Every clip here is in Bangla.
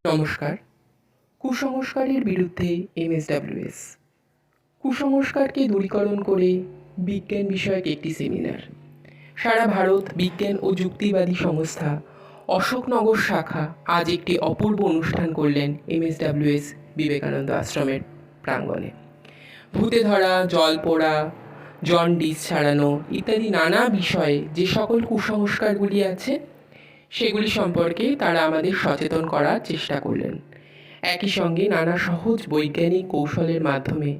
নমস্কার। কুসংস্কারের বিরুদ্ধে এমএসডব্লিউএস কুসংস্কারকে দূরীকরণ করে বিজ্ঞান বিষয়ক একটি সেমিনার। সারা ভারত বিজ্ঞান ও যুক্তিবাদী সংস্থা অশোকনগর শাখা আজ একটি অপূর্ব অনুষ্ঠান করলেন এমএসডব্লিউএস বিবেকানন্দ আশ্রমের প্রাঙ্গণে। ভূতে ধরা, জল পোড়া, জন্ডিস ছাড়ানো ইত্যাদি নানা বিষয়ে যে সকল কুসংস্কারগুলি আছে সেগুলি সম্পর্কে তারা আমাদের সচেতন করার চেষ্টা করলেন। একই সঙ্গে নানা সহজ বৈজ্ঞানিক কৌশলের মাধ্যমে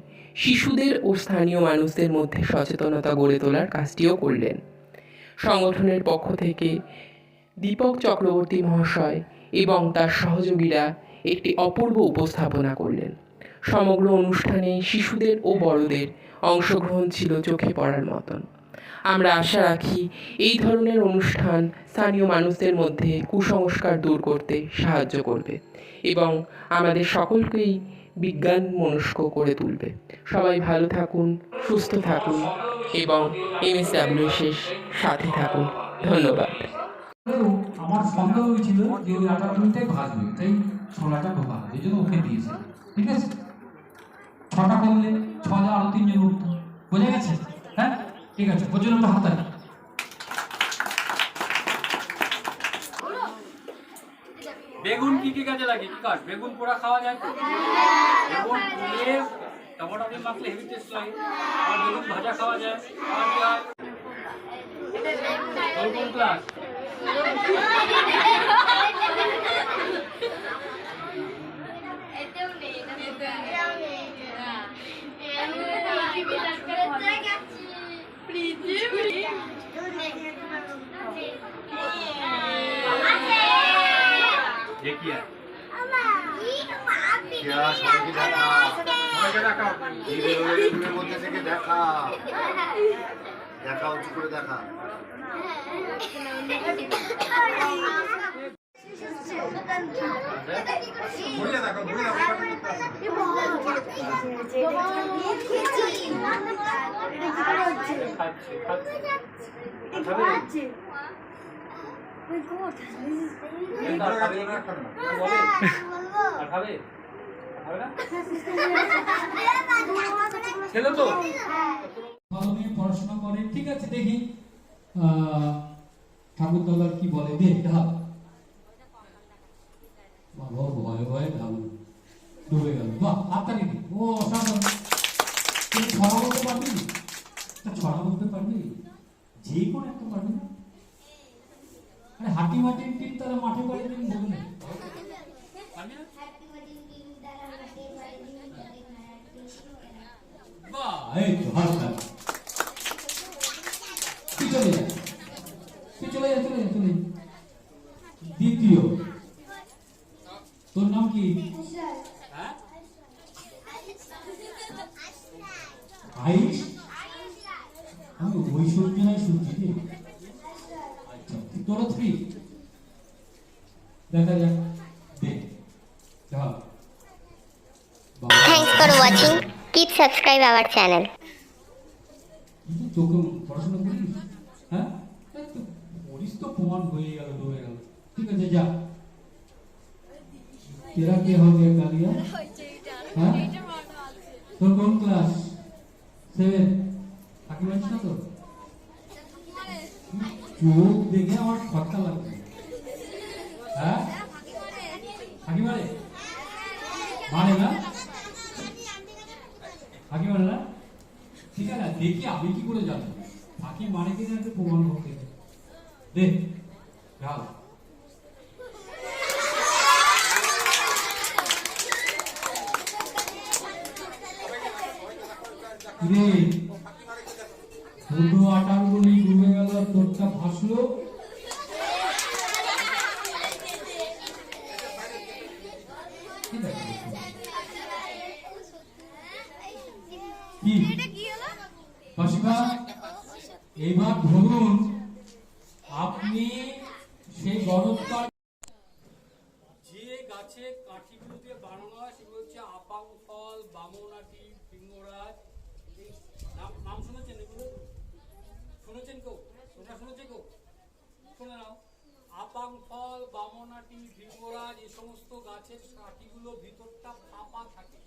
শিশুদের ও স্থানীয় মানুষদের মধ্যে সচেতনতা গড়ে তোলার কাজটিও করলেন। সংগঠনের পক্ষ থেকে দীপক চক্রবর্তী মহাশয় এবং তার সহযোগীরা একটি অপূর্ব উপস্থাপনা করলেন। সমগ্র অনুষ্ঠানে শিশুদের ও বড়দের অংশগ্রহণ ছিল চোখে পড়ার মতন। আমরা আশা রাখি এই ধরনের অনুষ্ঠান স্থানীয় মানুষদের মধ্যে কুসংস্কার দূর করতে সাহায্য করবে এবং আমাদের সকলকেই বিজ্ঞান মনস্ক করে তুলবে। সবাই ভালো থাকুন, সুস্থ থাকুন এবং এমএসডব্লিউএস সাথে থাকুন। ধন্যবাদ। আমার সন্দেহ হয়েছিল যে ওই আটা দুইটাই ভাজবে, তাই ছোলাটা ঢোকা, এই জন্য ওকে দিয়েছে। ঠিক আছে, ছটা করলে ছটা আরো তিনজন উঠতো, বোঝা গেছে? হ্যাঁ, ঠিক আছে, ওর জন্য একটা হাততালি। বেগুন কি কি কাজে লাগে? কি কাজ? বেগুন পোড়া খাওয়া যায় তো? বেগুন পুড়িয়ে টমেটো দিয়ে মাখলে হেভি টেস্ট লাগে। আর বেগুন ভাজা খাওয়া যায়। আর কি হয়? কোন ক্লাস? देखिए क्या সবাইকে দেখা সবাইকে দেখা ভিডিওর মধ্যে থেকে দেখা দেখা উঁচু করে দেখা ঘুরিয়ে দেখো পড়াশোনা করে, ঠিক আছে। দেখি ঠাকুরতলার কি বলে, দেখ ঢাল ভয়ে ভয়ে ঢাল ডুবে গেল। বাহ, হাততালি দি। ও অসাধারণ। তুই ছড়া বলতে পারবি? ছড়া বলতে পারবি? যে কোনো একটা পারবি না? আরে হাঁটি মাটির টিম তারা মাঠে পাড়ি দিন বলবে। বাহ, এই তো হাততালি। তুই চলে যা, চলে যা। দ্বিতীয়, তোর নাম কি? আইস? আমি ওই সূর্য নাই শুনছি। আচ্ছা, তোর 3 দেখা যাক। দেখ Thanks for watching. Keep subscribe our channel. তোকে পড়াশোনা করিস? হ্যাঁ, পড়িস তো, প্রমাণ হয়ে গেল, ডুবে গেল। ঠিক আছে, যা। तेरा क्या हो गया कालिया? हाँ? तो कौन क्लास? 7? आगे बढ़ ना तो? चोट देखे और फटका लगता है। हाँ? आगे बढ़े? मारे ना? आगे बढ़े ना? ठीक है ना? देखिए अभी की बोले जाते। आगे मारे के ना तो प्रमाण होते हैं। देख, यार। রে ছোট আটাগুলি ডুবে গেল, তোরটা ভাসলো। এবার ধরুন আপনি সেই গণতার যে গাছে কাঠিগুলো দিয়ে বানানো হয় সেগুলো হচ্ছে আপাং ফল, বামনাটি, পিঙ্গরাজ। নাম শুনেছেন এগুলো? শুনেছেন কেউ? তোমরা শুনেছে কেউ? শুনে নাও। আপাং ফল, বামনাটি। কাঁটি ভিঙ্গরাজ এই সমস্ত গাছের কাঁটিগুলো ভিতরটা ফাঁপা থাকে,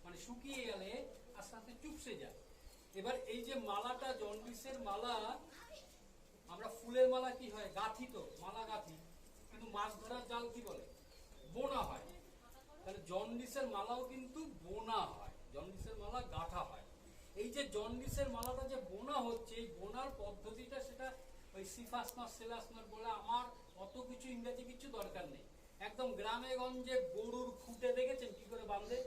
মানে শুকিয়ে গেলে আস্তে আস্তে চুপসে যায়। এবার এই যে মালাটা জন্ডিসের মালা, আমরা ফুলের মালা কি হয় গাঁথি, তো মালা গাঁথি, কিন্তু মাছ ধরার জাল কি বলে বোনা হয়। তাহলে জন্ডিসের মালাও কিন্তু বোনা হয়, জন্ডিসের মালা গাঁথা হয়। এই যে জন্ডিসের মালাটা যে বোনা হচ্ছে, এই বোনার পদ্ধতিটা সেটা ওই সিফাসমাস সেলাসমাস বলে, আমার অত কিছু ইংরেজি কিছু দরকার নেই। একদম গ্রামে গঞ্জে গরুর খুঁটে দেখেছেন কি করে বাঁধে,